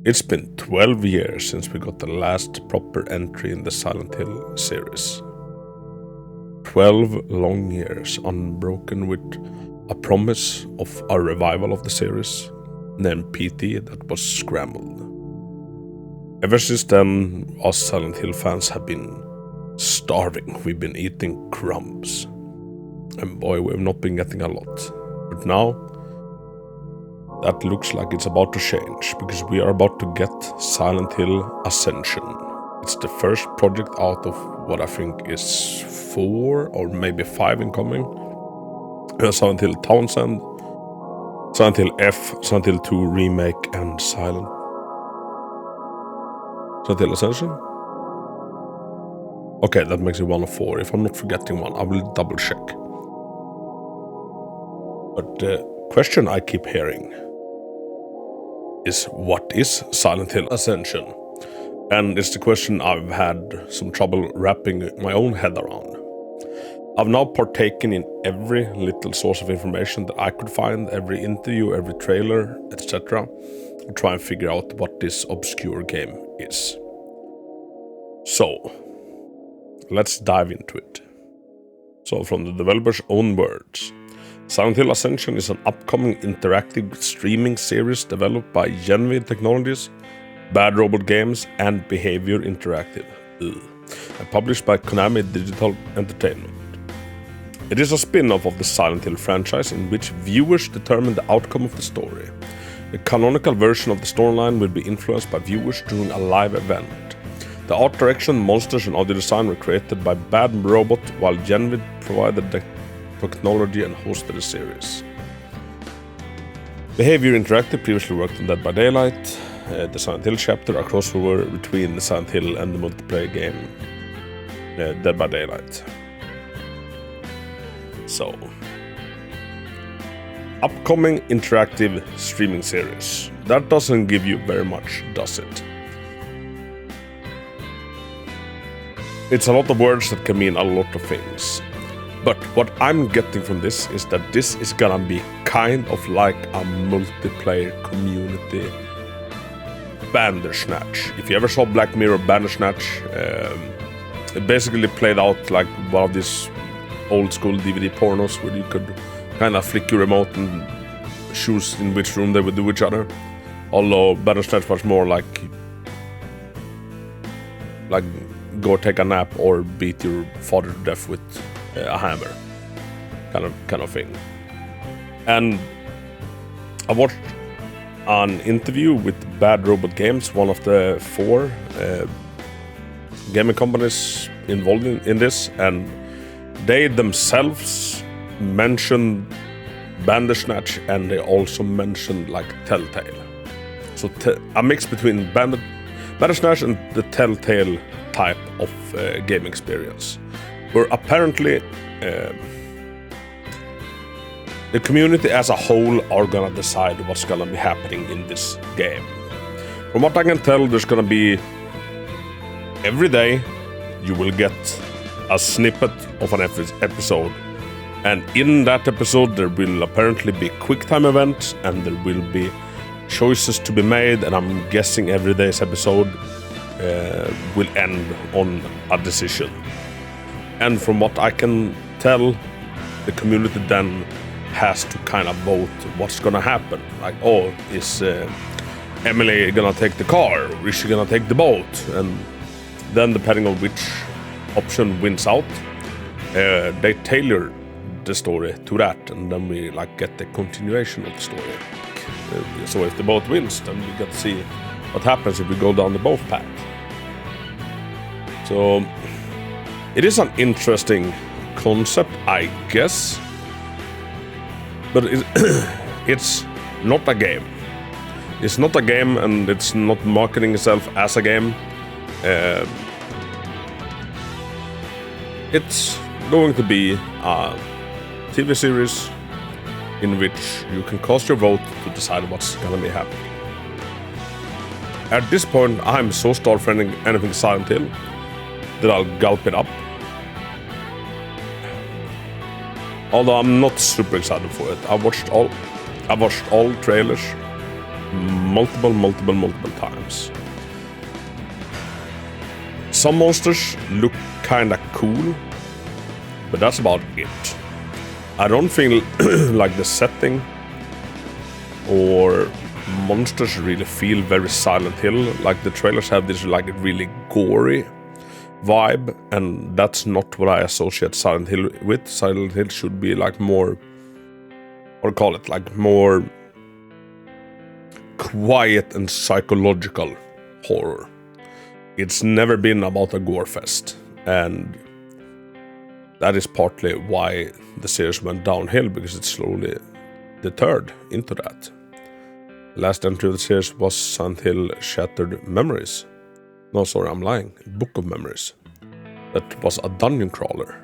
It's been 12 years since we got the last proper entry in the Silent Hill series. 12 long years unbroken with a promise of a revival of the series, named PT, that was scrambled. Ever since then, us Silent Hill fans have been starving. We've been eating crumbs. And boy, we've not been getting a lot. But now, that looks like it's about to change, because we are about to get Silent Hill Ascension. It's the first project out of what I think is 4 or maybe 5 incoming. Silent Hill Townsend, Silent Hill F, Silent Hill 2 Remake, and Silent Hill Ascension? Okay, that makes it 1 of 4. If I'm not forgetting one, I will double check. But the question I keep hearing is, what is Silent Hill Ascension? And it's the question I've had some trouble wrapping my own head around. I've now partaken in every little source of information that I could find, every interview, every trailer, etc., to try and figure out what this obscure game is. So, let's dive into it. So, from the developer's own words, Silent Hill Ascension is an upcoming interactive streaming series developed by Genvid Technologies, Bad Robot Games, and Behavior Interactive, and published by Konami Digital Entertainment. It is a spin-off of the Silent Hill franchise in which viewers determine the outcome of the story. The canonical version of the storyline will be influenced by viewers during a live event. The art direction, monsters, and audio design were created by Bad Robot, while Genvid provided the technology and hosted the series. Behavior Interactive previously worked on Dead by Daylight, the Silent Hill chapter, a crossover between the Silent Hill and the multiplayer game Dead by Daylight. So, upcoming interactive streaming series. That doesn't give you very much, does it? It's a lot of words that can mean a lot of things. But what I'm getting from this is that this is gonna be kind of like a multiplayer community Bandersnatch. If you ever saw Black Mirror Bandersnatch, it basically played out like one of these old school DVD pornos where you could kind of flick your remote and choose in which room they would do each other. Although Bandersnatch was more like go take a nap or beat your father to death with a hammer, kind of thing. And I watched an interview with Bad Robot Games, one of the 4 gaming companies involved in this, and they themselves mentioned Bandersnatch, and they also mentioned like Telltale. So a mix between Bandersnatch and the Telltale type of game experience, where apparently the community as a whole are gonna decide what's gonna be happening in this game. From what I can tell, there's gonna be every day you will get a snippet of an episode, and in that episode there will apparently be QuickTime events, and there will be choices to be made, and I'm guessing every day's episode will end on a decision. And from what I can tell, the community then has to kind of vote what's gonna happen. Like, oh, is Emily gonna take the car? Or is she gonna take the boat? And then depending on which option wins out, they tailor the story to that, and then we like get the continuation of the story. So if the boat wins, then we get to see what happens if we go down the boat path. So it is an interesting concept, I guess, but it's not a game. It's not a game, and it's not marketing itself as a game. It's going to be a TV series in which you can cast your vote to decide what's gonna be happening. At this point, I'm so starved for anything Silent Hill that I'll gulp it up. Although I'm not super excited for it. I watched all trailers. multiple times. Some monsters look kinda cool, but that's about it. I don't feel like the setting or monsters really feel very Silent Hill. Like the trailers have this like really gory vibe, and that's not what I associate Silent Hill with. Silent Hill should be like more, what do you call it, like more quiet and psychological horror. It's never been about a gore fest, and that is partly why the series went downhill, because it slowly deterred into that. The last entry of the series was Silent Hill Shattered Memories. No, sorry, I'm lying. Book of Memories. That was a dungeon crawler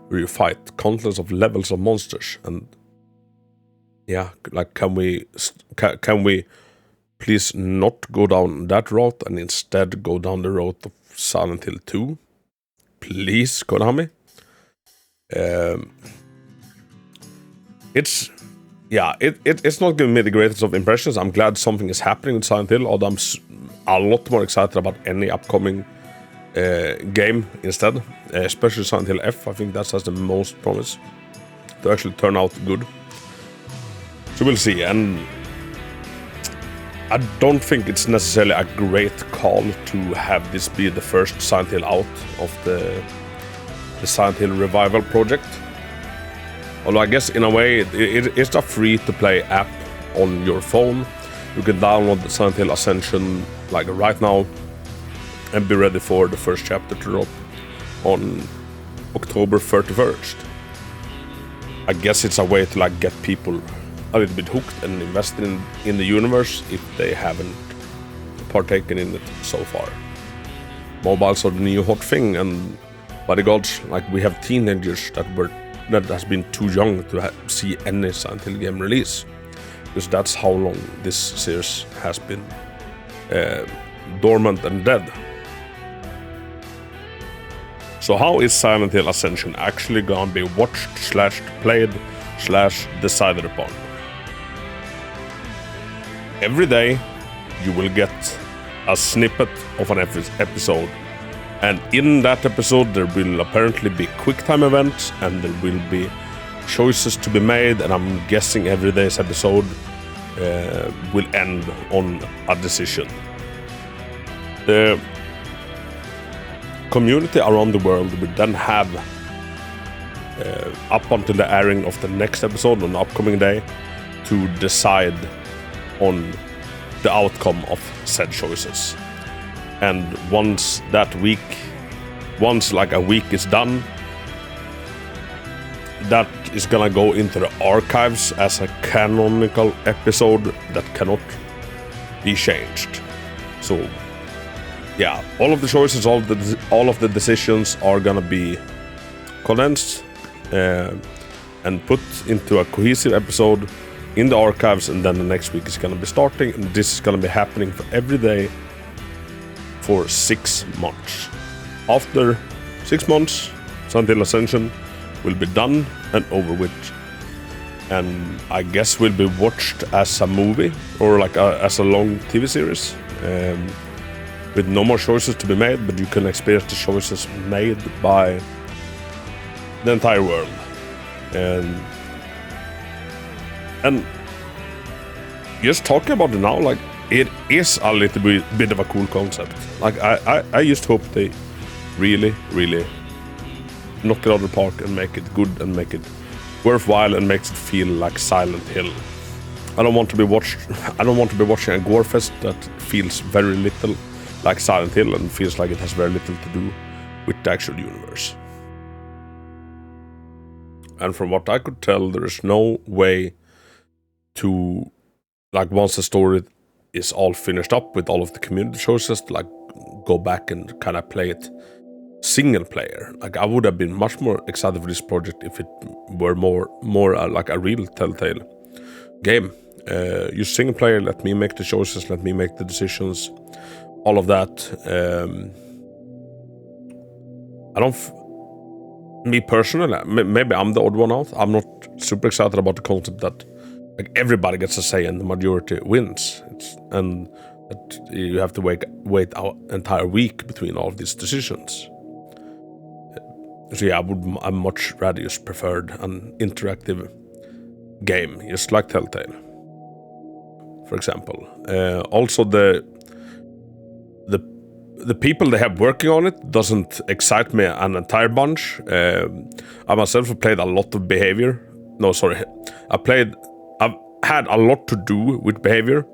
where you fight countless of levels of monsters, and yeah, like can we please not go down that route and instead go down the road of Silent Hill 2? Please, Konami. It's not giving me the greatest of impressions. I'm glad something is happening with Silent Hill, although I'm a lot more excited about any upcoming game instead, especially Silent Hill F. I think that has the most promise to actually turn out good. So we'll see, and I don't think it's necessarily a great call to have this be the first Silent Hill out of the Silent Hill Revival project. Although I guess in a way it's a free-to-play app on your phone. You can download the Silent Hill Ascension like right now and be ready for the first chapter to drop on October 31st. I guess it's a way to like get people a little bit hooked and invested in the universe if they haven't partaken in it so far. Mobiles are the new hot thing, and by the gods, like we have teenagers that has been too young to see any Silent Hill game release, because that's how long this series has been dormant and dead. So how is Silent Hill Ascension actually gonna be watched / played / decided upon? Every day you will get a snippet of an episode, and in that episode there will apparently be QuickTime events and there will be choices to be made, and I'm guessing every day's episode will end on a decision. The community around the world will then have up until the airing of the next episode on the upcoming day to decide on the outcome of said choices. And once like a week is done, that is gonna go into the archives as a canonical episode that cannot be changed. So yeah, all of the choices, all of the decisions are gonna be condensed and put into a cohesive episode in the archives, and then the next week is gonna be starting, and this is gonna be happening for every day for 6 months. After 6 months, Silent Hill Ascension will be done and over with, and I guess will be watched as a movie or like as a long TV series, with no more choices to be made, but you can experience the choices made by the entire world. And just talking about it now, like it is a little bit of a cool concept. Like I just hope they really knock it out of the park and make it good and make it worthwhile and makes it feel like Silent Hill. I don't want to be watching a gore fest that feels very little like Silent Hill and feels like it has very little to do with the actual universe. And from what I could tell, there is no way to, like, once the story is all finished up with all of the community choices, to like go back and kind of play it single player. Like I would have been much more excited for this project if it were more like a real Telltale game. You single player, let me make the choices, let me make the decisions, all of that. Me personally, maybe I'm the odd one out. I'm not super excited about the concept that like everybody gets a say and the majority wins. And that you have to wait an entire week between all of these decisions. So yeah, I much rather just preferred an interactive game, just like Telltale, for example. Also, the people they have working on it doesn't excite me an entire bunch. I myself have played a lot of behavior. No, sorry, I've had a lot to do with behavior.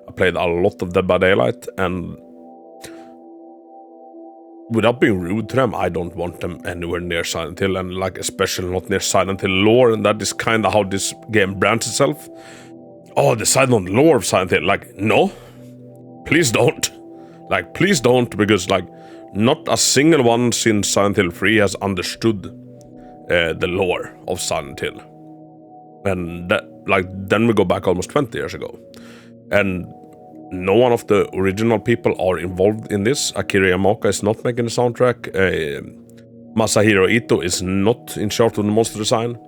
I played a lot of Dead by Daylight, and without being rude to them, I don't want them anywhere near Silent Hill, and like especially not near Silent Hill lore, and that is kind of how this game brands itself. Oh, decide on the lore of Silent Hill. Like, no, please don't. Like, please don't, because like not a single one since Silent Hill 3 has understood the lore of Silent Hill. And that, like, then we go back almost 20 years ago. And no one of the original people are involved in this. Akira Yamaoka is not making the soundtrack. Masahiro Ito is not in charge of the monster design.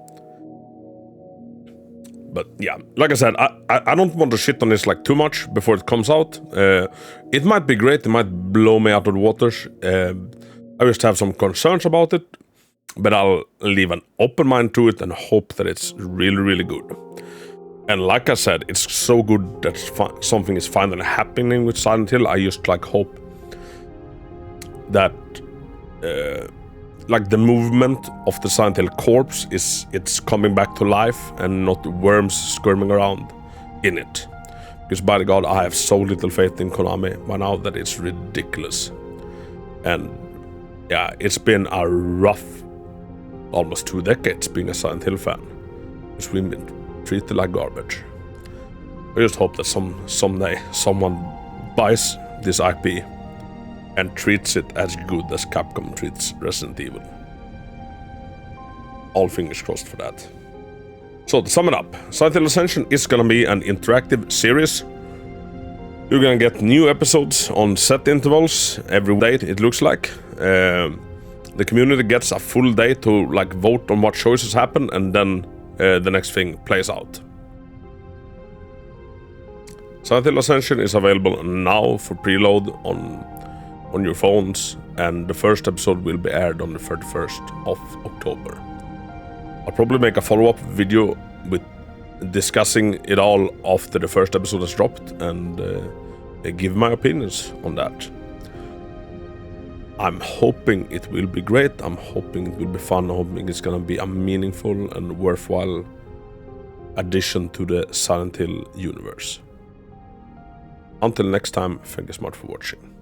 But yeah, like I said, I don't want to shit on this like too much before it comes out. It might be great, it might blow me out of the waters. I just have some concerns about it, but I'll leave an open mind to it and hope that it's really, really good. And like I said, it's so good that something is finally happening with Silent Hill. I just like hope that like the movement of the Silent Hill corpse it's coming back to life and not worms squirming around in it. Because by the God, I have so little faith in Konami by now that it's ridiculous. And yeah, it's been a rough almost 2 decades being a Silent Hill fan. Because we've been treated like garbage. I just hope that someday someone buys this IP and treats it as good as Capcom treats Resident Evil. All fingers crossed for that. So to sum it up, Silent Hill Ascension is gonna be an interactive series. You're gonna get new episodes on set intervals every day, it looks like. The community gets a full day to like vote on what choices happen, and then the next thing plays out. Silent Hill Ascension is available now for preload on your phones, and the first episode will be aired on the 31st of October. I'll probably make a follow-up video with discussing it all after the first episode has dropped and give my opinions on that. I'm hoping it will be great, I'm hoping it will be fun, I'm hoping it's gonna be a meaningful and worthwhile addition to the Silent Hill universe. Until next time, thank you so much for watching.